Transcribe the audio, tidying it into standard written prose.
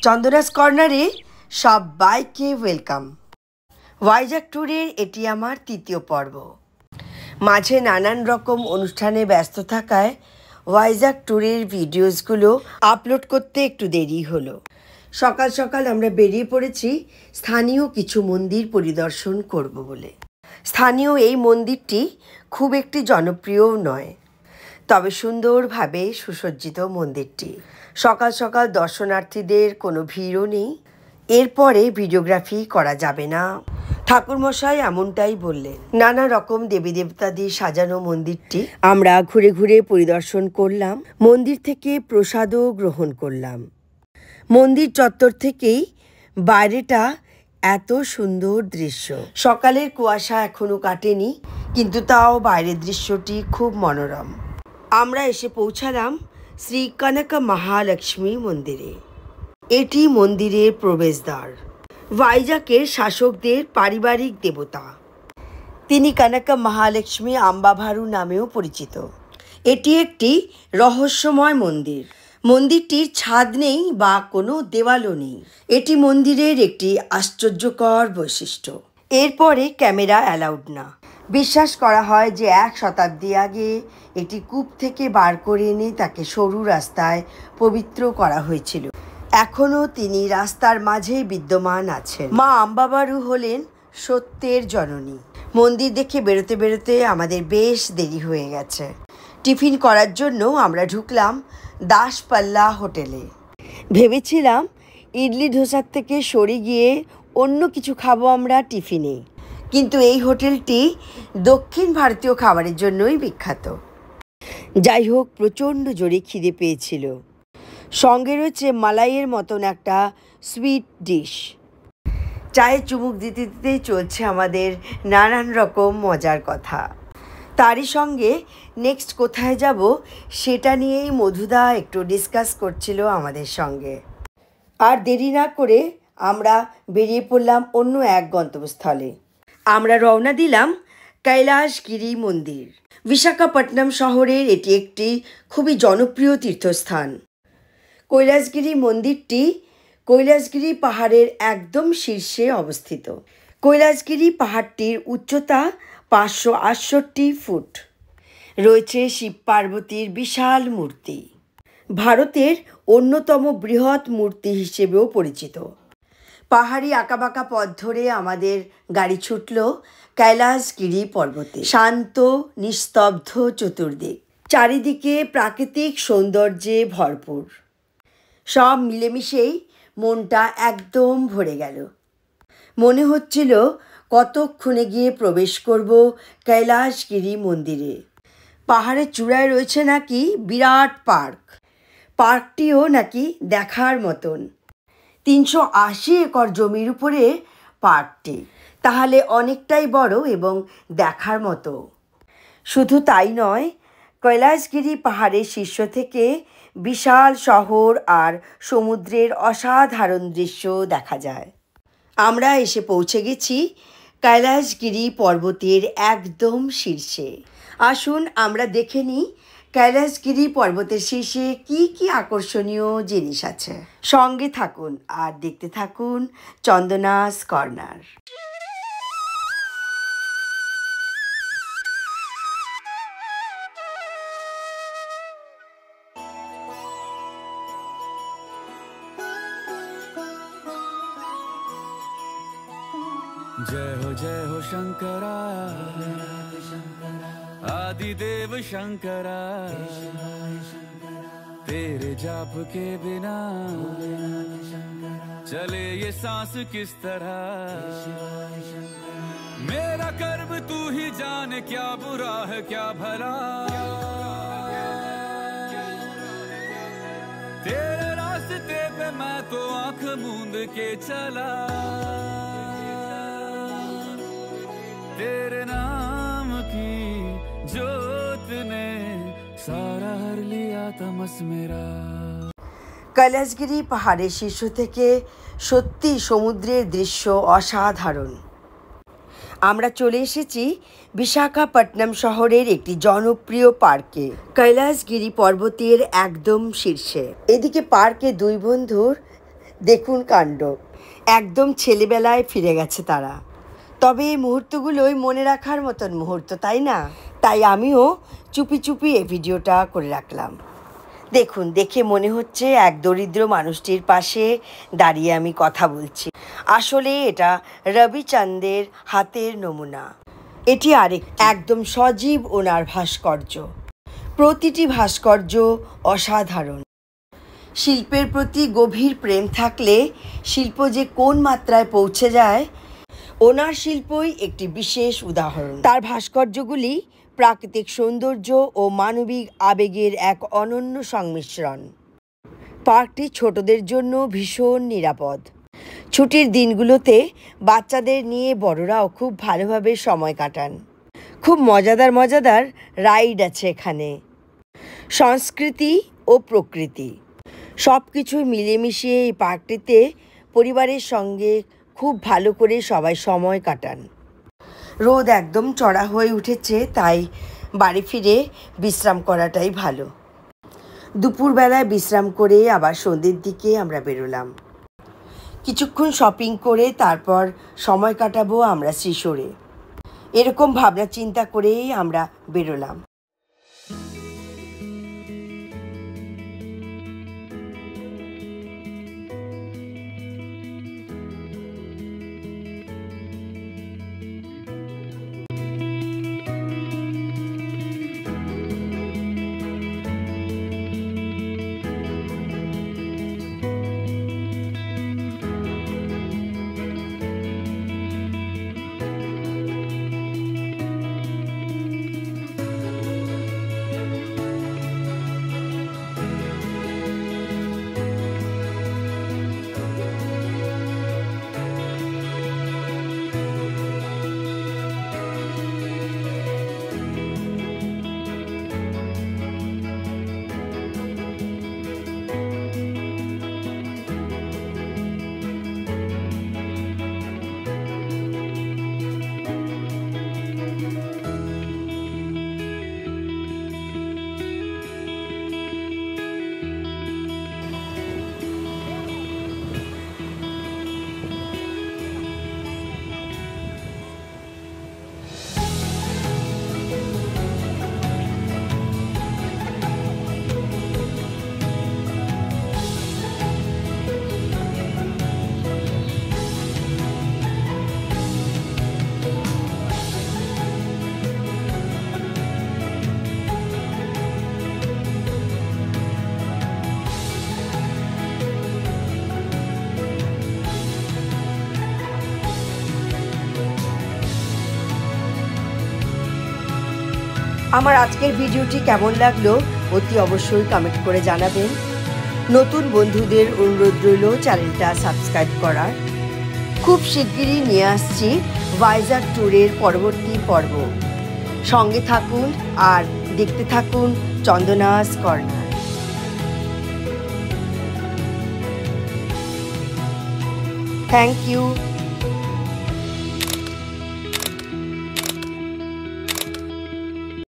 চন্দনাস কর্নারে সবাইকে ওয়েলকাম। ওয়াইজাগ ট্যুরের এটি আমার তৃতীয় পর্ব। মাঝে নানান রকম অনুষ্ঠানে ব্যস্ত থাকায় ওয়াইজাগ ট্যুরের ভিডিওসগুলো আপলোড করতে একটু দেরি হলো। সকাল সকাল আমরা বেরিয়ে পড়েছি স্থানীয় কিছু মন্দির পরিদর্শন করব বলে। স্থানীয় এই মন্দিরটি খুব একটি জনপ্রিয়ও নয়, তবে সুন্দরভাবে সুসজ্জিত মন্দিরটি। সকাল সকাল দর্শনার্থীদের কোনো ভিড়ও নেই। এরপরে ভিডিওগ্রাফি করা যাবে না, ঠাকুরমশাই এমনটাই বললেন। নানা রকম দেবী দেবতা দিয়ে সাজানো মন্দিরটি আমরা ঘুরে ঘুরে পরিদর্শন করলাম। মন্দির থেকে প্রসাদও গ্রহণ করলাম। মন্দির চত্বর থেকেই বাইরেটা এত সুন্দর দৃশ্য। সকালের কুয়াশা এখনো কাটেনি, কিন্তু তাও বাইরের দৃশ্যটি খুব মনোরম। আমরা এসে পৌঁছালাম শ্রী কনক মহালক্ষ্মী মন্দিরে। এটি মন্দিরের প্রবেশদ্বার। ওয়াইজাগের শাসকদের পারিবারিক দেবতা তিনি কনক মহালক্ষ্মী আম্বাভারু নামেও পরিচিত। এটি একটি রহস্যময় মন্দির। মন্দিরটির ছাদ নেই বা কোনো দেওয়ালও নেই। এটি মন্দিরের একটি আশ্চর্যকর বৈশিষ্ট্য। এরপরে ক্যামেরা অ্যালাউড না। বিশ্বাস করা হয় যে 1 শতাব্দী আগে এটি কূপ থেকে বার করে এনে তাকে সরু রাস্তায় পবিত্র করা হয়েছিল। এখনও তিনি রাস্তার মাঝে বিদ্যমান আছেন। মা আম্বাভারু হলেন সত্যের জননী। মন্দির দেখে বেরোতে বেরোতে আমাদের বেশ দেরি হয়ে গেছে। টিফিন করার জন্য আমরা ঢুকলাম দাসপাল্লা হোটেলে। ভেবেছিলাম ইডলি ধোসার থেকে সরে গিয়ে অন্য কিছু খাবো আমরা টিফিনে, কিন্তু এই হোটেলটি দক্ষিণ ভারতীয় খাবারের জন্যই বিখ্যাত। যাই হোক, প্রচণ্ড জোরে খিদে পেয়েছিল। সঙ্গে রয়েছে মালাইয়ের মতন একটা সুইট ডিশ। চায়ে চুমুক দিতে দিতেই চলছে আমাদের নানান রকম মজার কথা। তারই সঙ্গে নেক্সট কোথায় যাব সেটা নিয়েই মধুদা একটু ডিসকাস করছিল আমাদের সঙ্গে। আর দেরি না করে আমরা বেরিয়ে পড়লাম অন্য এক গন্তব্যস্থলে। আমরা রওনা দিলাম কৈলাসগিরি মন্দির। বিশাখাপট্টনম শহরের এটি একটি খুবই জনপ্রিয় তীর্থস্থান। কৈলাসগিরি মন্দিরটি কৈলাসগিরি পাহাড়ের একদম শীর্ষে অবস্থিত। কৈলাসগিরি পাহাড়টির উচ্চতা 568 ফুট। রয়েছে শিব পার্বতীর বিশাল মূর্তি, ভারতের অন্যতম বৃহৎ মূর্তি হিসেবেও পরিচিত। পাহাড়ি আঁকাবাঁকা পথ ধরে আমাদের গাড়ি ছুটল কৈলাসগিরি পর্বতে। শান্ত নিস্তব্ধ চতুর্দিক, চারিদিকে প্রাকৃতিক সৌন্দর্যে ভরপুর। সব মিলেমিশেই মনটা একদম ভরে গেল। মনে হচ্ছিল কতক্ষণে গিয়ে প্রবেশ করব কৈলাসগিরি মন্দিরে। পাহাড়ের চূড়ায় রয়েছে নাকি বিরাট পার্ক। পার্কটিও নাকি দেখার মতন। 380 একর জমির উপরে পার্কটি, তাহলে অনেকটাই বড় এবং দেখার মতো। শুধু তাই নয়, কৈলাসগিরি পাহাড়ের শীর্ষ থেকে বিশাল শহর আর সমুদ্রের অসাধারণ দৃশ্য দেখা যায়। আমরা এসে পৌঁছে গেছি কৈলাসগিরি পর্বতের একদম শীর্ষে। আসুন আমরা দেখে নিই কৈলাসগিরি পর্বতের শীর্ষে কি কি আকর্ষণীয় জিনিস আছে। সঙ্গে থাকুন আর দেখতে থাকুন চন্দনাস কর্নার। जय हो शंकरा आदिदेव शंकरा, तेरे जाप के बिना चले ये सांस किस तरह। मेरा कर्म तू ही जाने, क्या बुरा है क्या भला। तेरे रास्ते पे मैं तो आंख मूंद के चला। तेरे नाम की जोत ने सारा हर लिया तमस मेरा। কৈলাসগিরি পাহাড়ের শীর্ষ থেকে সত্যি সমুদ্রের দৃশ্য অসাধারণ। আমরা চলে এসেছি বিশাখাপট্টনম শহরের একটি জনপ্রিয় পার্কে, কৈলাসগিরি পর্বতের একদম শীর্ষে। এদিকে পার্কে দুই বন্ধুর দেখুন কাণ্ড, একদম ছেলেবেলায় ফিরে গেছে তারা। তবে এই মুহূর্তগুলোই মনে রাখার মতন মুহূর্ত, তাই না? তাই আমিও চুপি চুপি এই ভিডিওটা করে রাখলাম। দেখুন, দেখে মনে হচ্ছে এক দরিদ্র মানুষটির পাশে দাঁড়িয়ে আমি কথা বলছি। আসলে এটা রবিচাঁদের হাতের নমুনা। এটি আরেক একদম সজীব ওনার ভাস্কর্য। প্রতিটি ভাস্কর্য অসাধারণ। শিল্পের প্রতি গভীর প্রেম থাকলে শিল্প যে কোন মাত্রায় পৌঁছে যায়, ওনার শিল্পই একটি বিশেষ উদাহরণ। তার ভাস্কর্যগুলি প্রাকৃতিক সৌন্দর্য ও মানবিক আবেগের এক অনন্য সংমিশ্রণ। পার্কটি ছোটদের জন্য ভীষণ নিরাপদ। ছুটির দিনগুলোতে বাচ্চাদের নিয়ে বড়রাও খুব ভালোভাবে সময় কাটান। খুব মজাদার রাইড আছে এখানে। সংস্কৃতি ও প্রকৃতি সব কিছু মিলেমিশিয়ে এই পার্কটিতে পরিবারের সঙ্গে খুব ভালো করে সবাই সময় কাটান। রোদ একদম চড়া হয়ে উঠেছে, তাই বাড়ি ফিরে বিশ্রাম করাটাই ভালো। দুপুরবেলায় বিশ্রাম করে আবার সন্ধ্যের দিকে আমরা বেরোলাম। কিছুক্ষণ শপিং করে তারপর সময় কাটাবো আমরা শ্রীশোরে। এরকম ভাবনা চিন্তা করেই আমরা বেরোলাম। আমার আজকের ভিডিওটি কেমন লাগলো অতি অবশ্যই কমেন্ট করে জানাবেন। নতুন বন্ধুদের অনুরোধ রইল চ্যানেলটা সাবস্ক্রাইব করার। খুব শিগগিরই নিয়ে আসছি ভাইজাগ ট্যুরের পরবর্তী পর্ব। সঙ্গে থাকুন আর দেখতে থাকুন চন্দনাস কর্নার। Thank you.